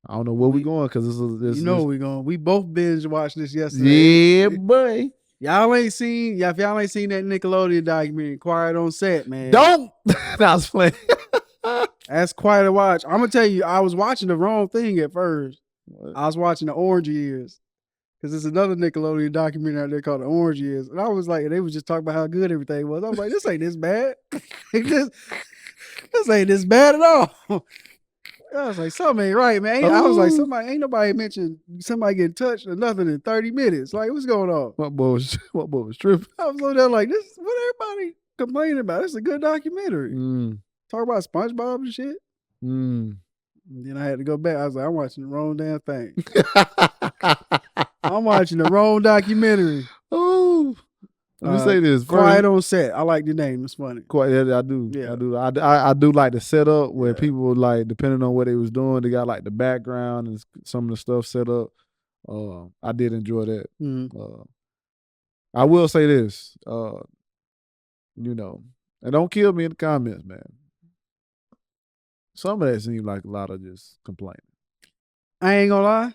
I don't know where we going because this. You know we going. We both binge watched this yesterday. Yeah, boy. Y'all ain't seen. If y'all ain't seen that Nickelodeon documentary, Quiet on Set, man. Don't. I was playing. That's quite a watch. I'm gonna tell you, I was watching the wrong thing at first. What? I was watching the Orange Years. Because there's another Nickelodeon documentary out there called The Orange Years. And I was like, they was just talking about how good everything was. I was like, this ain't this bad. this ain't this bad at all. I was like, something ain't right, man. I was like, ain't nobody mentioned somebody getting touched or nothing in 30 minutes. Like, what's going on? What boy was tripping? I was over there like, this is what everybody complaining about. This is a good documentary. Talk about SpongeBob and shit. And then I had to go back. I was like, I'm watching the wrong damn thing. I'm watching the wrong documentary. Oh, let me say this. Quiet on Set. I like the name. It's funny. Quiet. I do. Yeah. I do like the setup where people like, depending on what they was doing, they got like the background and some of the stuff set up. I did enjoy that. I will say this. And don't kill me in the comments, man. Some of that seemed like a lot of just complaining. I ain't gonna lie.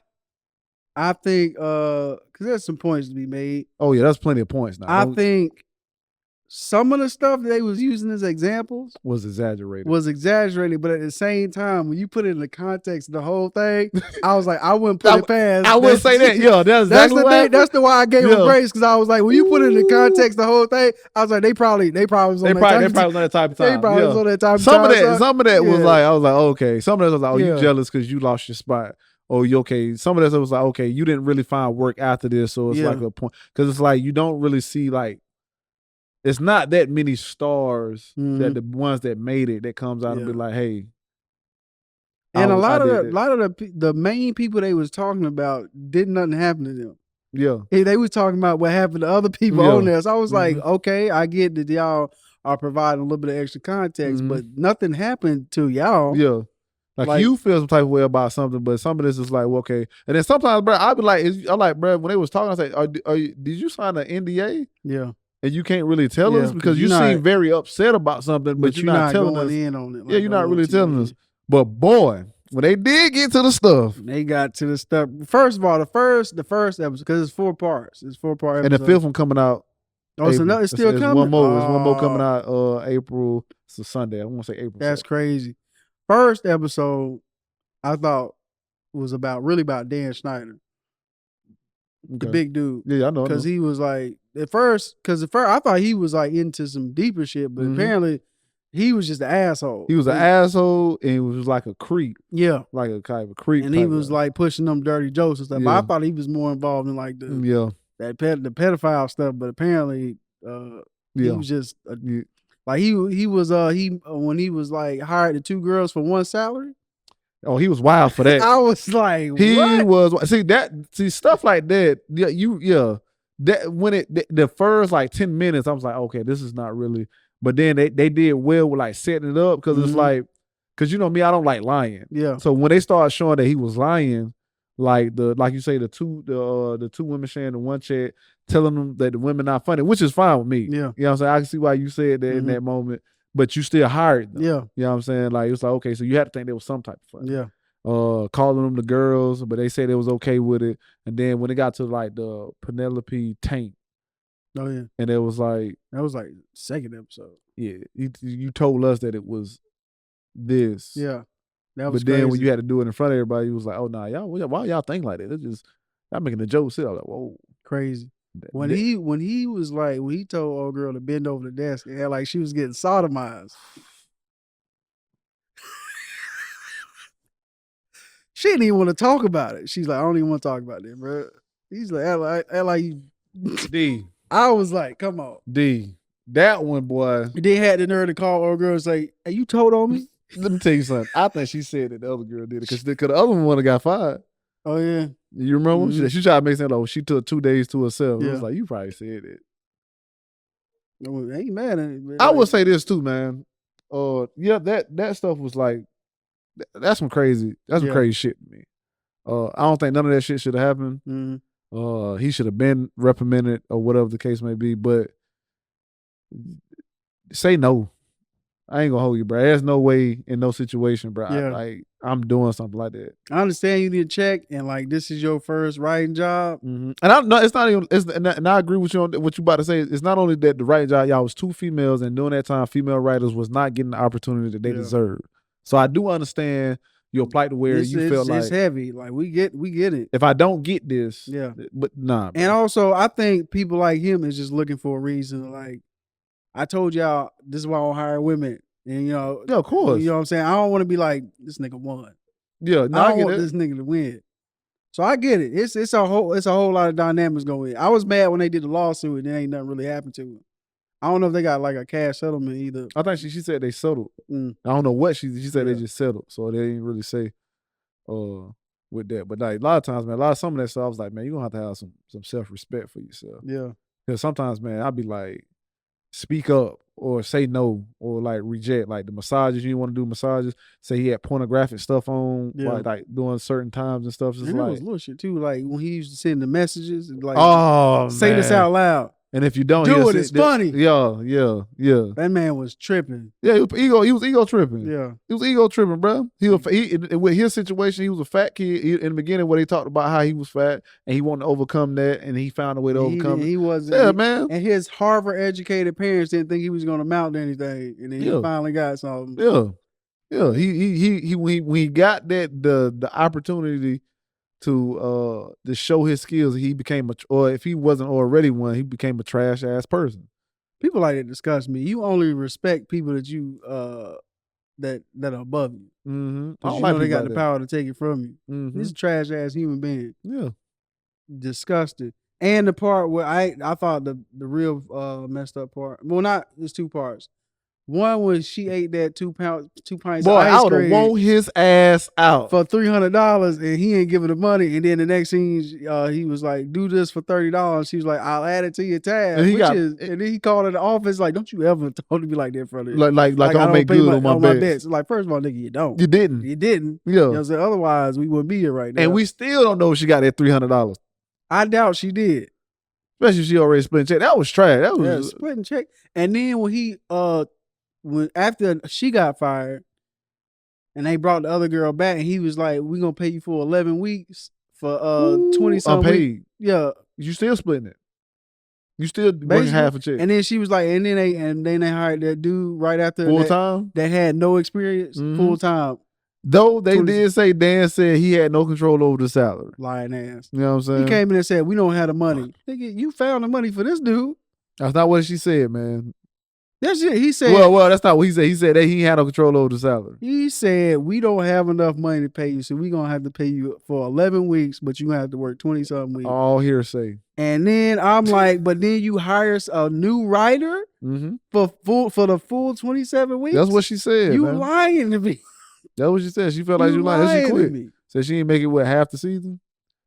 I think because there's some points to be made. Oh yeah, that's plenty of points now. I think some of the stuff that they was using as examples was exaggerated. But at the same time, when you put it in the context of the whole thing, I was like, I wouldn't put it past. I would say that. Yeah, that's exactly the thing. That's the why I gave them grace, because I was like, when you put it in the context of the whole thing, I was like, they probably was on that type of time. They probably was on that type of time. Some of that was like, I was like, okay. Some of that was like, oh, you jealous because you lost your spot. Oh, you okay? Some of that was like, okay, you didn't really find work after this, so it's like a point, because it's like you don't really see like, it's not that many stars that the ones that made it that comes out and be like, hey. And a lot of the main people they was talking about didn't nothing happen to them. Yeah, they was talking about what happened to other people on there. So I was like, okay, I get that y'all are providing a little bit of extra context, but nothing happened to y'all. Yeah. Like you feel some type of way about something, but some of this is like, well, okay. And then sometimes, bro, I'd be like, bro, when they was talking, I say, did you sign an NDA? Yeah. And you can't really tell us because you seem very upset about something, but you're not telling us. In on it. Like, you're not really telling us. But boy, when they did get to the stuff, they got to the stuff. First of all, the first episode, because it's 4 parts. It's 4-part episode. And the 5th one coming out. Oh, so it's still coming. One more. There's one more coming out April. It's a Sunday. I want to say April. That's crazy. First episode, I thought was really about Dan Schneider. The big dude. Yeah, I know. Because he was like, at first I thought he was like into some deeper shit, but apparently he was just an asshole. He was an asshole, and he was like a creep. Yeah. Like a kind of a creep. And he was like pushing them dirty jokes and stuff. But I thought he was more involved in like the pedophile stuff, but apparently he was just like he was when he was like hired the 2 girls for one salary. Oh, he was wild for that. I was like, he was stuff like that. That when the first like 10 minutes, I was like, okay, this is not really. But then they did well with like setting it up, because it's like, because you know me, I don't like lying. Yeah. So when they started showing that he was lying, like you say, the two women sharing the one chat, telling them that the women not funny, which is fine with me. Yeah. You know what I'm saying? I can see why you said that in that moment. But you still hired them. Yeah. You know what I'm saying? Like, it's like, okay, so you had to think there was some type of fun. Yeah. Calling them the girls, but they said it was okay with it. And then when it got to like the Penelope tank. Oh, yeah. And it was like. That was like 2nd episode. Yeah. You told us that it was this. Yeah. That was But then crazy. when you had to do it in front of everybody, it was like, oh, nah, y'all, why y'all think like that? It's just, y'all making a joke. I was like, whoa. Crazy. When he was like, when he told old girl to bend over the desk and had like she was getting sodomized. She didn't even want to talk about it. She's like, I don't even want to talk about it, bro. He's like, like you. D. I was like, come on. D. That one, boy. They had the nerve to call old girl and say, hey, you told on me? Let me tell you something. I think she said that the other girl did it, because the other one would have got fired. Oh, yeah. You remember? She tried to make sense. Oh, she took 2 days to herself. Yeah. It was like, you probably said it. I ain't mad at it, man. I would say this too, man. That stuff was like, that's some crazy shit to me. I don't think none of that shit should have happened. He should have been reprimanded or whatever the case may be, but say no. I ain't gonna hold you, bro. There's no way in no situation, bro. Yeah. I'm doing something like that. I understand you need to check, and like this is your first writing job. And I know it's not even. And I agree with you on what you about to say. It's not only that the writing job, y'all was 2 females, and during that time, female writers was not getting the opportunity that they deserved. So I do understand your plight to where you feel like it's heavy. Like we get it. If I don't get this, but nah. Bro. And also, I think people like him is just looking for a reason. Like I told y'all, this is why I don't hire women. And yeah, of course. You know what I'm saying? I don't want to be like, this nigga won. Yeah, no, I don't want this nigga to win. So I get it. It's a whole lot of dynamics going. I was mad when they did the lawsuit and there ain't nothing really happened to it. I don't know if they got like a cash settlement either. I think she said they settled. I don't know what she said they just settled. So they didn't really say with that. But like a lot of times, man, some of that stuff I was like, man, you're gonna have to have some self-respect for yourself. Yeah. Because sometimes, man, I'd be like, speak up or say no or like reject. Like the massages, you didn't want to do massages. Say he had pornographic stuff on, like doing certain times and stuff. Just and like it was little shit too. Like when he used to send the messages, like, say this out loud. And if you don't do it, it's funny. Yeah. That man was tripping. Yeah, he was ego tripping. Yeah. He was ego tripping, bro. He with his situation, he was a fat kid. In the beginning, where they talked about how he was fat and he wanted to overcome that, and he found a way to overcome it. He wasn't. Yeah, man. And his Harvard-educated parents didn't think he was going to amount to anything, and then he finally got something. Yeah. He when he got that the opportunity to show his skills, he became or if he wasn't already one, he became a trash ass person. People like that disgust me. You only respect people that you that are above you. Because you know they got the power to take it from you. He's a trash ass human being. Yeah. Disgusted. And the part where I thought the real messed up part. Well, there's 2 parts. One was she ate that 2 pints of ice cream. I would have want his ass out for $300, and he ain't giving the money. And then the next scene, he was like, "Do this for $30." She was like, "I'll add it to your tab." And then he called in the office like, "Don't you ever talk to me like that in front of me? Like I don't make good on my bets." Like, first of all, nigga, you don't. You didn't. Yeah. You know what I'm saying? Otherwise, we wouldn't be here right now. And we still don't know if she got that $300. I doubt she did. Especially if she already split check. That was trash. That was splitting check. And then when after she got fired and they brought the other girl back, and he was like, "We're gonna pay you for 11 weeks for 20-something weeks." Yeah. You still splitting it. You still working half a check. And then she was like, and then they hired that dude right after full time that had no experience, full time. Though they did say Dan said he had no control over the salary. Lying ass. You know what I'm saying? He came in and said, "We don't have the money." Nigga, you found the money for this dude. That's not what she said, man. That's it. He said. Well, that's not what he said. He said that he had no control over the salary. He said, "We don't have enough money to pay you, so we're gonna have to pay you for 11 weeks, but you have to work 20-something weeks." All hearsay. And then I'm like, but then you hire a new writer for the full 27 weeks. That's what she said. You man. Lying to me. That's what she said. She felt like you lying. Then she quit. Said she didn't make it half the season.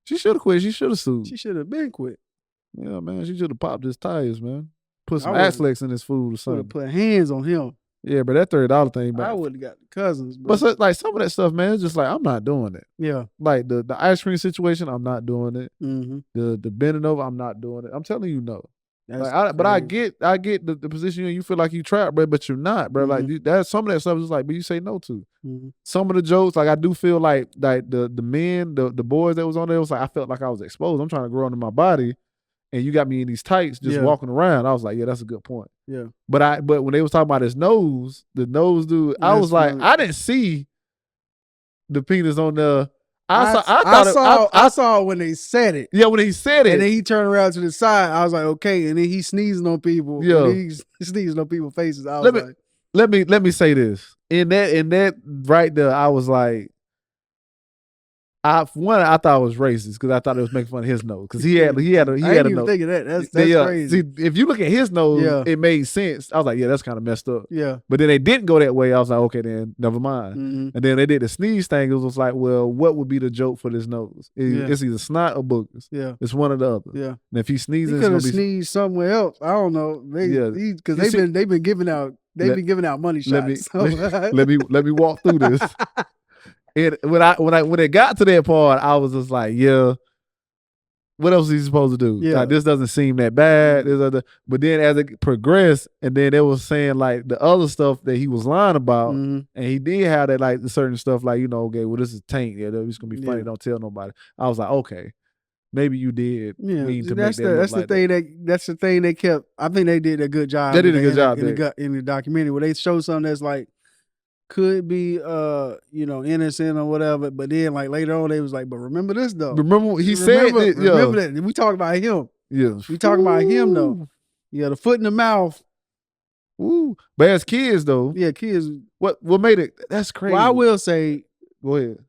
She should have quit. She should have sued. She should have been quit. Yeah, man. She should have popped his tires, man. Put some Axlex in his food or something. Put hands on him. Yeah, but that $30 thing. I would have got the cousins. Bro. But so, like some of that stuff, man, it's just like I'm not doing it. Yeah. Like the ice cream situation, I'm not doing it. The bending over, I'm not doing it. I'm telling you, no. But I get the position you feel like you trapped, bro, but you're not, bro. Like that's some of that stuff is like, but you say no to. Some of the jokes, like I do feel like the men, the boys that was on there, it was like I felt like I was exposed. I'm trying to grow into my body, and you got me in these tights just walking around. I was like, yeah, that's a good point. Yeah. But when they was talking about his nose, the nose dude, I was like, I didn't see the penis on the. I saw it when they said it. Yeah, when he said it. And then he turned around to the side. I was like, okay. And then he sneezing on people. Yeah. He sneezing on people's faces. I was like, let me say this. In that right there, I was like, I thought it was racist because I thought it was making fun of his nose because he had a nose. I didn't even think of that. That's crazy. See, if you look at his nose, it made sense. I was like, yeah, that's kind of messed up. Yeah. But then they didn't go that way. I was like, okay, then never mind. And then they did the sneeze thing. It was like, well, what would be the joke for this nose? It's either snot or boogers. Yeah. It's one or the other. Yeah. And if he sneezes, he could have sneezed somewhere else. I don't know. Because they've been giving out money shots. Let me walk through this. And when it got to that part, I was just like, yeah. what else is he supposed to do? Yeah. Like, this doesn't seem that bad. But then as it progressed, and then they was saying like the other stuff that he was lying about, and he did have that like certain stuff like, okay, well, this is taint. Yeah, it's gonna be funny. Don't tell nobody. I was like, okay, maybe you did. Yeah, mean to that's make that that's look the like thing that. that's the thing they kept. I think they did a good job. They did a good job in the documentary where they show something that's like could be innocent or whatever, but then like later on they was like, but remember this though. Remember he said that, remember that. We talk about him. Yeah. We talking about him though. Yeah, the foot in the mouth. Ooh. But as kids though. Yeah, kids. What made it? That's crazy. Well, I will say. Go ahead.